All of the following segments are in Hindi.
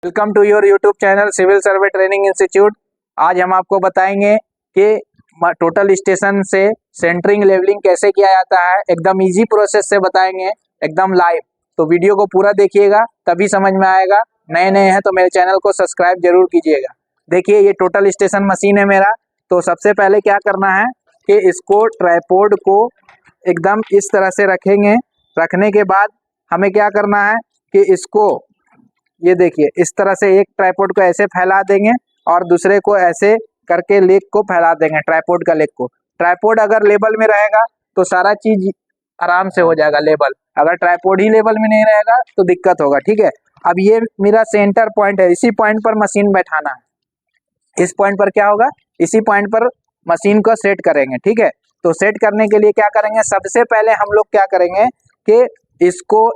Welcome to your YouTube channel civil survey training institute. आज हम आपको बताएंगे कि टोटल स्टेशन से सेंटरिंग लेवलिंग कैसे किया जाता है। एकदम इजी प्रोसेस से बताएंगे, एकदम लाइव। तो वीडियो को पूरा देखिएगा तभी समझ में आएगा। नए नए हैं तो मेरे चैनल को सब्सक्राइब जरूर कीजिएगा। देखिए ये टोटल स्टेशन मशीन है मेरा। तो सबसे पहले क्या करना है कि इसको ट्राइपॉड को एकदम इस तरह से रखेंगे। रखने के बाद हमें क्या करना है कि इसको ये देखिए इस तरह से एक ट्राइपॉड को ऐसे फैला देंगे और दूसरे को ऐसे करके लेग को फैला देंगे, ट्राइपॉड का लेग को। ट्राइपॉड अगर लेवल में रहेगा तो सारा चीज आराम से हो जाएगा लेवल। अगर ट्राइपॉड ही लेवल में नहीं रहेगा तो दिक्कत होगा। ठीक है, अब ये मेरा सेंटर पॉइंट है, इसी पॉइंट पर मशीन बैठाना है। इस पॉइंट पर क्या होगा, इसी पॉइंट पर मशीन को सेट करेंगे। ठीक है, तो सेट करने के लिए क्या करेंगे, सबसे पहले हम लोग क्या करेंगे कि इसको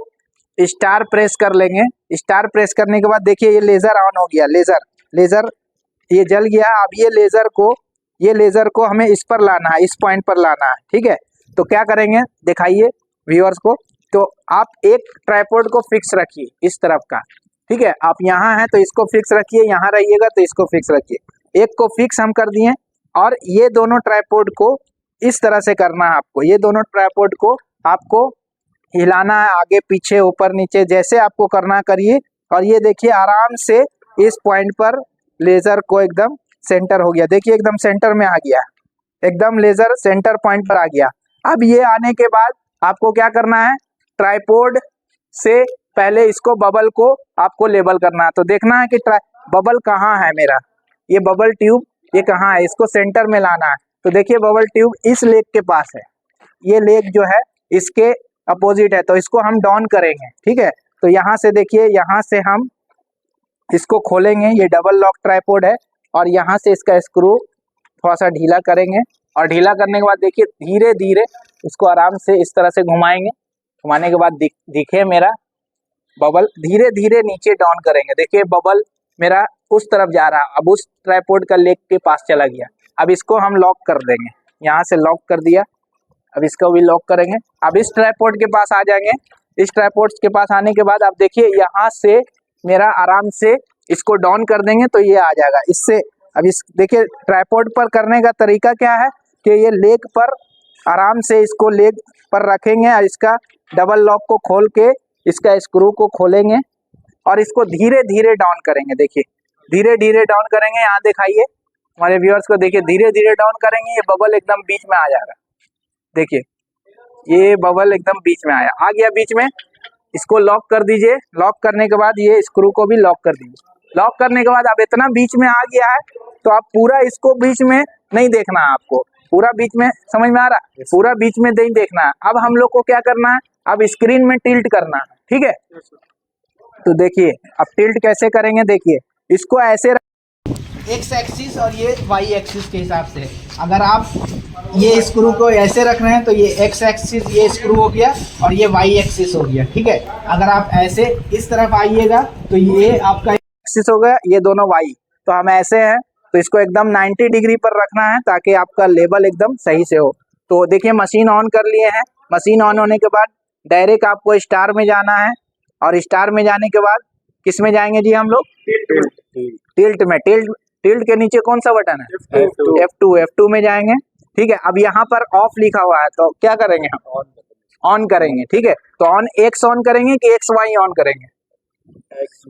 स्टार प्रेस कर लेंगे। स्टार प्रेस करने के बाद देखिए ये लेजर ऑन हो गया। लेजर ये जल गया। अब ये लेजर को हमें इस पर लाना है, इस पॉइंट पर लाना है। ठीक है, तो क्या करेंगे दिखाइए व्यूअर्स को। तो आप एक ट्राइपॉड को फिक्स रखिए इस तरफ का। ठीक है, आप यहाँ हैं तो इसको फिक्स रखिए, यहाँ रहिएगा तो इसको फिक्स रखिए। एक को फिक्स हम कर दिए और ये दोनों ट्राइपॉड को इस तरह से करना है आपको। ये दोनों ट्राइपॉड को आपको हिलाना है, आगे पीछे ऊपर नीचे जैसे आपको करना करिए। और ये देखिए आराम से इस पॉइंट पर लेजर को एकदम सेंटर हो गया। देखिए एकदम सेंटर में आ गया, एकदम लेजर सेंटर पॉइंट पर आ गया। अब ये आने के बाद आपको क्या करना है, ट्राइपॉड से पहले इसको बबल को आपको लेबल करना है। तो देखना है कि बबल कहाँ है मेरा, ये बबल ट्यूब ये कहाँ है, इसको सेंटर में लाना है। तो देखिए बबल ट्यूब इस लेग के पास है, ये लेग जो है इसके अपोजिट है, तो इसको हम डाउन करेंगे। ठीक है, तो यहाँ से देखिए, यहाँ से हम इसको खोलेंगे। ये डबल लॉक ट्राइपॉड है और यहाँ से इसका स्क्रू थोड़ा सा ढीला करेंगे। और ढीला करने के बाद देखिए धीरे धीरे इसको आराम से इस तरह से घुमाएंगे। घुमाने के बाद दिखे मेरा बबल, धीरे धीरे नीचे डाउन करेंगे। देखिए बबल मेरा उस तरफ जा रहा, अब उस ट्राइपॉड का लेग के पास चला गया। अब इसको हम लॉक कर देंगे, यहाँ से लॉक कर दिया। अब इसको भी लॉक करेंगे। अब इस ट्राइपॉड के पास आ जाएंगे। इस ट्राइपॉड के पास आने के बाद आप देखिए यहाँ से मेरा आराम से इसको डाउन कर देंगे तो ये आ जाएगा इससे। अब इस देखिए ट्राइपॉड पर करने का तरीका क्या है कि ये लेग पर आराम से इसको लेग पर रखेंगे और इसका डबल लॉक को खोल के इसका स्क्रू को खोलेंगे और इसको धीरे धीरे डाउन करेंगे। देखिए धीरे धीरे डाउन करेंगे, यहाँ दिखाइए हमारे व्यूअर्स को। देखिए धीरे धीरे डाउन करेंगे, ये बबल एकदम बीच में आ जाएगा। देखिए ये बबल एकदम बीच में आ गया बीच में। इसको लॉक कर दीजिए। लॉक करने के बाद ये स्क्रू को भी लॉक कर दीजिए। लॉक करने के बाद अब इतना बीच में आ गया है तो आप पूरा इसको बीच में नहीं देखना है आपको, पूरा बीच में, समझ में आ रहा है, पूरा बीच में नहीं देखना है। अब हम लोग को क्या करना है, अब स्क्रीन में टिल्ट करना है। ठीक है, तो देखिए अब टिल्ट कैसे करेंगे। देखिए इसको ऐसे एक्स एक्सिस और ये वाई एक्सिस के हिसाब से, अगर आप ये स्क्रू को ऐसे रख रहे हैं तो ये एक्स एक्सिस ये स्क्रू हो गया और ये वाई एक्सिस हो गया। ठीक है, अगर आप ऐसे इस तरफ आइएगा तो ये आपका एक्सिस हो गया, ये दोनों वाई। तो हम ऐसे हैं तो इसको एकदम 90 डिग्री पर रखना है ताकि आपका लेवल एकदम सही से हो। तो देखिए मशीन ऑन कर लिए हैं। मशीन ऑन होने के बाद डायरेक्ट आपको स्टार में जाना है और स्टार में जाने के बाद किस में जाएंगे जी हम लोग, टिल्ट में। टिल्ट के नीचे कौन सा बटन है, F2 में जाएंगे। ठीक है, अब यहाँ पर ऑफ लिखा हुआ है तो क्या करेंगे हम, ऑन करेंगे। ठीक है, तो ऑन एक्स ऑन करेंगे कि एक्स वाई ऑन करेंगे,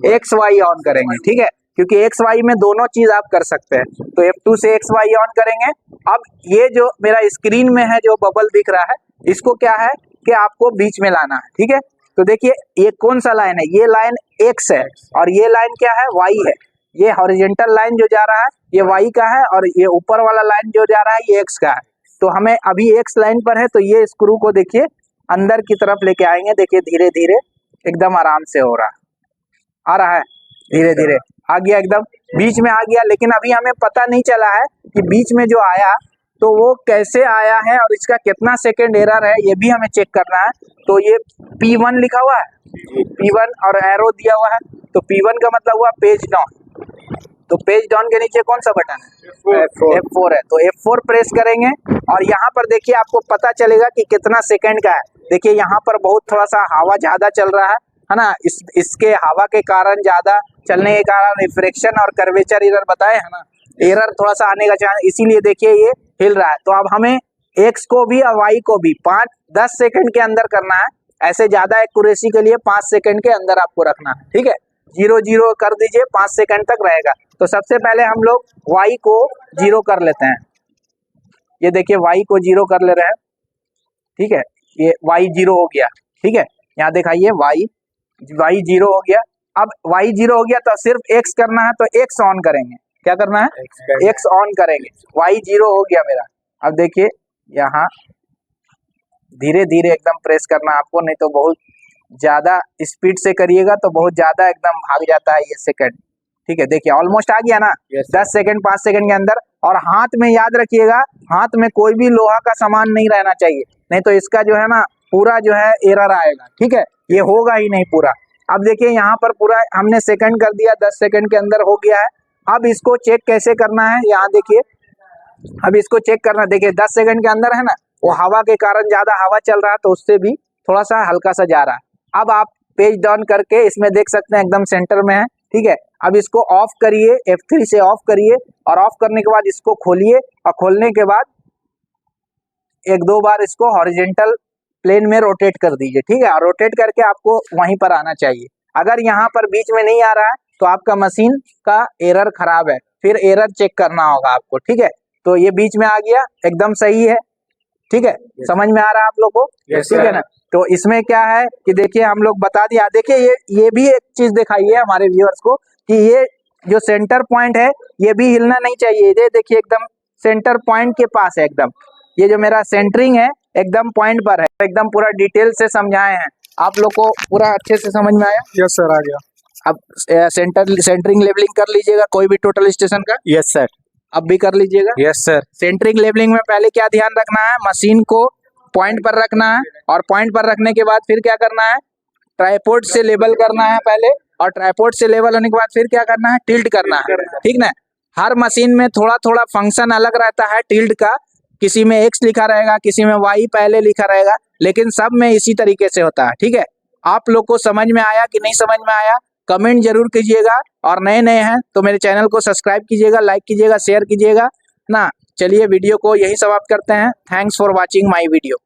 एक्स वाई ऑन करेंगे। ठीक है, क्योंकि एक्स वाई में दोनों चीज आप कर सकते हैं। तो F2 से एक्स वाई ऑन करेंगे। अब ये जो मेरा स्क्रीन में है जो बबल दिख रहा है, इसको क्या है कि आपको बीच में लाना है। ठीक है, तो देखिए ये कौन सा लाइन है, ये लाइन एक्स है और ये लाइन क्या है, वाई है। ये हॉरिजॉन्टल लाइन जो जा रहा है ये वाई का है और ये ऊपर वाला लाइन जो जा रहा है ये एक्स का है। तो हमें अभी एक्स लाइन पर है तो ये स्क्रू को देखिए अंदर की तरफ लेके आएंगे। देखिए धीरे धीरे एकदम आराम से हो रहा, आ रहा है, धीरे धीरे आ गया, एकदम बीच में आ गया। लेकिन अभी हमें पता नहीं चला है कि बीच में जो आया तो वो कैसे आया है और इसका कितना सेकेंड एरर है, ये भी हमें चेक करना है। तो ये P1 लिखा हुआ है, P1 और एरो दिया हुआ है। तो P1 का मतलब हुआ पेज डाउन। तो पेज डाउन के नीचे कौन सा बटन है, F4 है। तो F4 प्रेस करेंगे और यहाँ पर देखिए आपको पता चलेगा कि कितना सेकंड का है। देखिए यहाँ पर बहुत थोड़ा सा हवा ज्यादा चल रहा है है ना, इसके हवा के कारण ज्यादा चलने के कारण रिफ्रैक्शन और कर्वेचर एरर बताए है ना, एरर थोड़ा सा आने का चांस, इसीलिए देखिए ये हिल रहा है। तो अब हमें एक्स को भी और वाई को भी 5-10 सेकंड के अंदर करना है, ऐसे ज्यादा एक्यूरेसी के लिए 5 सेकंड के अंदर आपको रखना है, ठीक है। 0-0 कर दीजिए, 5 सेकंड तक रहेगा। तो सबसे पहले हम लोग वाई को 0 कर लेते हैं, ये देखिए वाई को 0 कर ले रहे हैं, ठीक है, ये वाई 0 हो गया, ठीक है, यहाँ दिखाइए वाई 0 हो गया। अब वाई 0 हो गया तो सिर्फ एक्स करना है, तो एक्स ऑन करेंगे, क्या करना है, एक्स ऑन करेंगे, वाई 0 हो गया मेरा। अब देखिए यहाँ धीरे धीरे एकदम प्रेस करना आपको, नहीं तो बहुत ज्यादा स्पीड से करिएगा तो बहुत ज्यादा एकदम भाग जाता है ये सेकंड, ठीक है। देखिए ऑलमोस्ट आ गया ना, 10 सेकंड 5 सेकंड के अंदर। और हाथ में याद रखिएगा, हाथ में कोई भी लोहा का सामान नहीं रहना चाहिए, नहीं तो इसका जो है ना पूरा जो है एरर आएगा, ठीक है, ये होगा ही नहीं पूरा। अब देखिए यहाँ पर पूरा हमने सेकंड कर दिया, 10 सेकंड के अंदर हो गया है। अब इसको चेक कैसे करना है, यहाँ देखिए, अब इसको चेक करना है, देखिए 10 सेकंड के अंदर है ना, वो हवा के कारण ज्यादा हवा चल रहा है तो उससे भी थोड़ा सा हल्का सा जा रहा है। अब आप पेज डाउन करके इसमें देख सकते हैं एकदम सेंटर में है, ठीक है। अब इसको ऑफ करिए, F3 से ऑफ करिए, और ऑफ करने के बाद इसको खोलिए, और खोलने के बाद 1-2 बार इसको हॉरिजेंटल प्लेन में रोटेट कर दीजिए, ठीक है। और रोटेट करके आपको वहीं पर आना चाहिए। अगर यहाँ पर बीच में नहीं आ रहा है तो आपका मशीन का एरर खराब है, फिर एरर चेक करना होगा आपको, ठीक है। तो ये बीच में आ गया, एकदम सही है, ठीक है, समझ में आ रहा है आप लोग को, ठीक है ना। तो इसमें क्या है कि देखिए हम लोग बता दिया, देखिए ये भी एक चीज दिखाइए हमारे व्यूअर्स को कि ये जो सेंटर पॉइंट है ये भी हिलना नहीं चाहिए, ये देखिए एकदम सेंटर पॉइंट के पास है एकदम, ये जो मेरा सेंटरिंग है एकदम पॉइंट पर है, एकदम पूरा डिटेल से समझाए हैं आप लोग को, पूरा अच्छे से समझ में आया। यस सर, आ गया। अब सेंटरिंग लेवलिंग कर लीजिएगा कोई भी टोटल स्टेशन का। Yes sir. अब भी कर लीजिएगा। Yes sir. सेंटरिंग लेवलिंग में पहले क्या ध्यान रखना है, मशीन को पॉइंट पर रखना है, और पॉइंट पर रखने के बाद फिर क्या करना है, ट्राइपॉड से लेवल करना है पहले, और ट्राइपॉड से लेवल होने के बाद फिर क्या करना है, टिल्ट करना है, ठीक ना। हर मशीन में थोड़ा थोड़ा फंक्शन अलग रहता है टिल्ट का, किसी में एक्स लिखा रहेगा, किसी में वाई पहले लिखा रहेगा, लेकिन सब में इसी तरीके से होता है, ठीक है। आप लोग को समझ में आया कि नहीं समझ में आया, कमेंट जरूर कीजिएगा, और नए नए हैं तो मेरे चैनल को सब्सक्राइब कीजिएगा, लाइक कीजिएगा, शेयर कीजिएगा ना। चलिए वीडियो को यही समाप्त करते हैं। Thanks for watching my video.